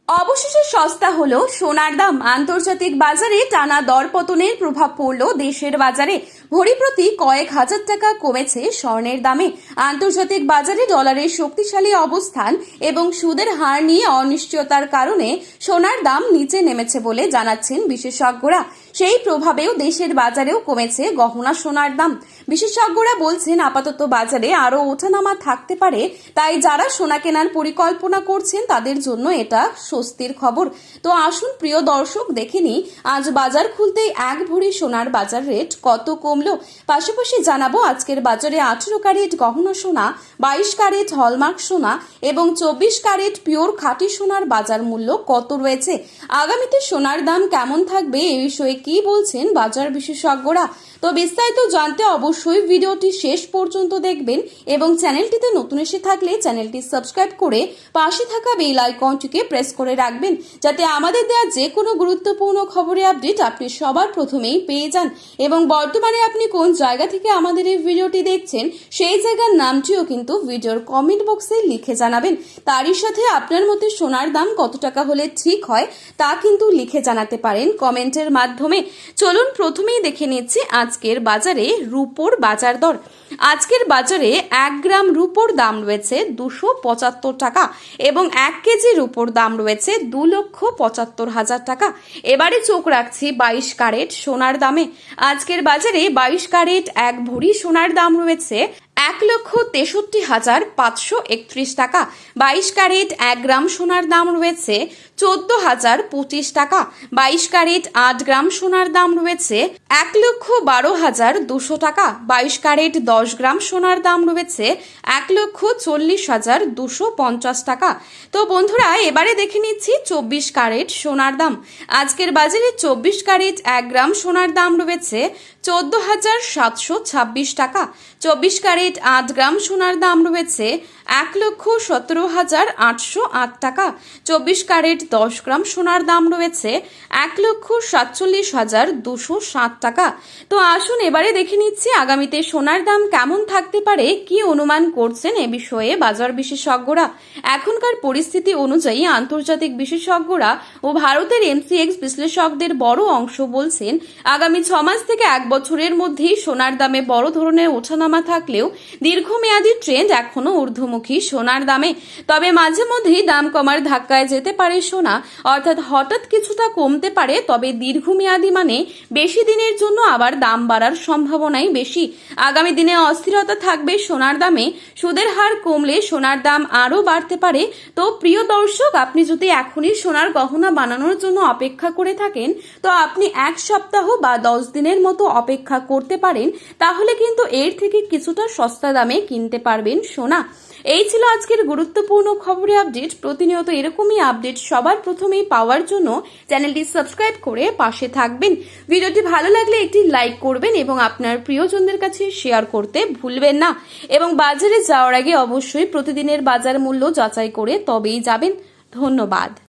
অবশেষে সস্তা হলো সোনার দাম। আন্তর্জাতিক বাজারে টানা দরপতনের প্রভাব পড়ল দেশের বাজারে। ভরি প্রতি কয়েক হাজার টাকা কমেছে স্বর্ণের দামে। আন্তর্জাতিক বাজারে ডলারের শক্তিশালী অবস্থান এবং সুদের হার নিয়ে অনিশ্চয়তার কারণে সোনার দাম নিচে নেমেছে বলে জানাচ্ছেন বিশেষজ্ঞরা। সেই প্রভাবেও দেশের বাজারেও কমেছে গহনা সোনার দাম। বিশেষজ্ঞরা বলছেন আপাতত বাজারে আরো ওঠানামা থাকতে পারে, তাই যারা সোনা কেনার পরিকল্পনা করছেন তাদের জন্য এটা স্বস্তির খবর। তো আসুন প্রিয় দর্শক, দেখে নিই আজ বাজার খুলতেই এক ভরি সোনার বাজার রেট কত কমলো। পাশাপাশি জানাবো আজকের বাজারে 18 ক্যারেট গহনা সোনা, 22 ক্যারেট হলমার্ক সোনা এবং 24 ক্যারেট পিওর খাঁটি সোনার বাজার মূল্য কত রয়েছে। আগামীতে সোনার দাম কেমন থাকবে এ বিষয়ে কি বলছেন বাজার বিশেষজ্ঞরা। তো বিস্তারিত জানতে অবশ্যই ভিডিওটি শেষ পর্যন্ত দেখবেন এবং চ্যানেলটিতে নতুন এসে থাকলে চ্যানেলটি সাবস্ক্রাইব করে পাশে থাকা বেল আইকনটিকে প্রেস করে রাখবেন, যাতে আমাদের দেওয়া যে কোনো গুরুত্বপূর্ণ খবরের আপডেট আপনি সবার প্রথমেই পেয়ে যান। এবং বর্তমানে আপনি কোন জায়গা থেকে আমাদের এই ভিডিওটি দেখছেন সেই জায়গার নামটিও কিন্তু ভিডিওর কমেন্ট বক্সে লিখে জানাবেন। তারই সাথে আপনার মতে সোনার দাম কত টাকা হলে ঠিক হয় তা কিন্তু লিখে জানাতে পারেন কমেন্টের মাধ্যমে। চলুন প্রথমেই দেখে নিচ্ছি আজকের বাজারে রূপোর বাজার দর। আজকের বাজারে 1 গ্রাম রূপোর দাম রয়েছে 275 টাকা এবং 1 কেজি রূপোর দাম রয়েছে 2,75,000 টাকা। এবারে চোখ রাখছি 22 ক্যারেট সোনার দামে। আজকের বাজারে 22 ক্যারেট 1 ভরি সোনার দাম রয়েছে 1,63,531 টাকা। 22 ক্যারেট 1 গ্রাম সোনার দাম রয়েছে 14,025 টাকা। 22 ক্যারেট 8 গ্রাম সোনার দাম রয়েছে 1,12,200 টাকা। 22 ক্যারেট 10 গ্রাম সোনার দাম রয়েছে 1,40,250 টাকা। তো বন্ধুরা, এবারে দেখে নিচ্ছি 24 ক্যারেট সোনার দাম। আজকের বাজারে 24 ক্যারেট 1 গ্রাম সোনার দাম রয়েছে 14,726 টাকা। 24 ক্যারেট 8 গ্রাম সোনার দাম রয়েছে 1,17,808 টাকা। 24 ক্যারেট 10 গ্রাম সোনার দাম রয়েছে 1,47,260 টাকা। তো আসুন এবারে দেখে নিচ্ছি আগামীতে সোনার দাম কেমন থাকতে পারে, কি অনুমান করছেন এ বিষয়ে বাজার বিশেষজ্ঞরা। এখনকার পরিস্থিতি অনুযায়ী আন্তর্জাতিক বিশেষজ্ঞরা ও ভারতের এমসিএক্স বিশ্লেষকদের বড় অংশ বলছেন আগামী 6 মাস থেকে 1 বছরের মধ্যেই সোনার দামে বড় ধরনের ওঠানামা থাকলেও দীর্ঘমেয়াদী ট্রেন্ড এখনো ঊর্ধ্বমুখী সোনার দামে। তবে মাঝে মধ্যেই দাম কমার ধাক্কায় যেতে পারে সোনা, অর্থাৎ হঠাৎ কিছুটা কমতে পারে। তবে দীর্ঘমেয়াদী মানে বেশি দিনের জন্য আবার দাম বাড়ার সম্ভাবনাই বেশি। আগামী দিনে অস্থিরতা থাকবে সোনার দামে। সুদের হার কমলে সোনার দাম আরো বাড়তে পারে। তো প্রিয় দর্শক, আপনি যদি এখনই সোনার গহনা বানানোর জন্য অপেক্ষা করে থাকেন তো আপনি 1 সপ্তাহ বা 10 দিনের মতো অপেক্ষা করতে পারেন, তাহলে কিন্তু এর থেকে কিছুটা সস্তা দামে কিনতে পারবেন সোনা। এই ছিল আজকের গুরুত্বপূর্ণ খবরের আপডেট। প্রতিনিয়ত এরকমই আপডেট সবার প্রথমেই পাওয়ার জন্য চ্যানেলটি সাবস্ক্রাইব করে পাশে থাকবেন। ভিডিওটি ভালো লাগলে একটি লাইক করবেন এবং আপনার প্রিয়জনদের কাছে শেয়ার করতে ভুলবেন না। এবং বাজারে যাওয়ার আগে অবশ্যই প্রতিদিনের বাজার মূল্য যাচাই করে তবেই যাবেন। ধন্যবাদ।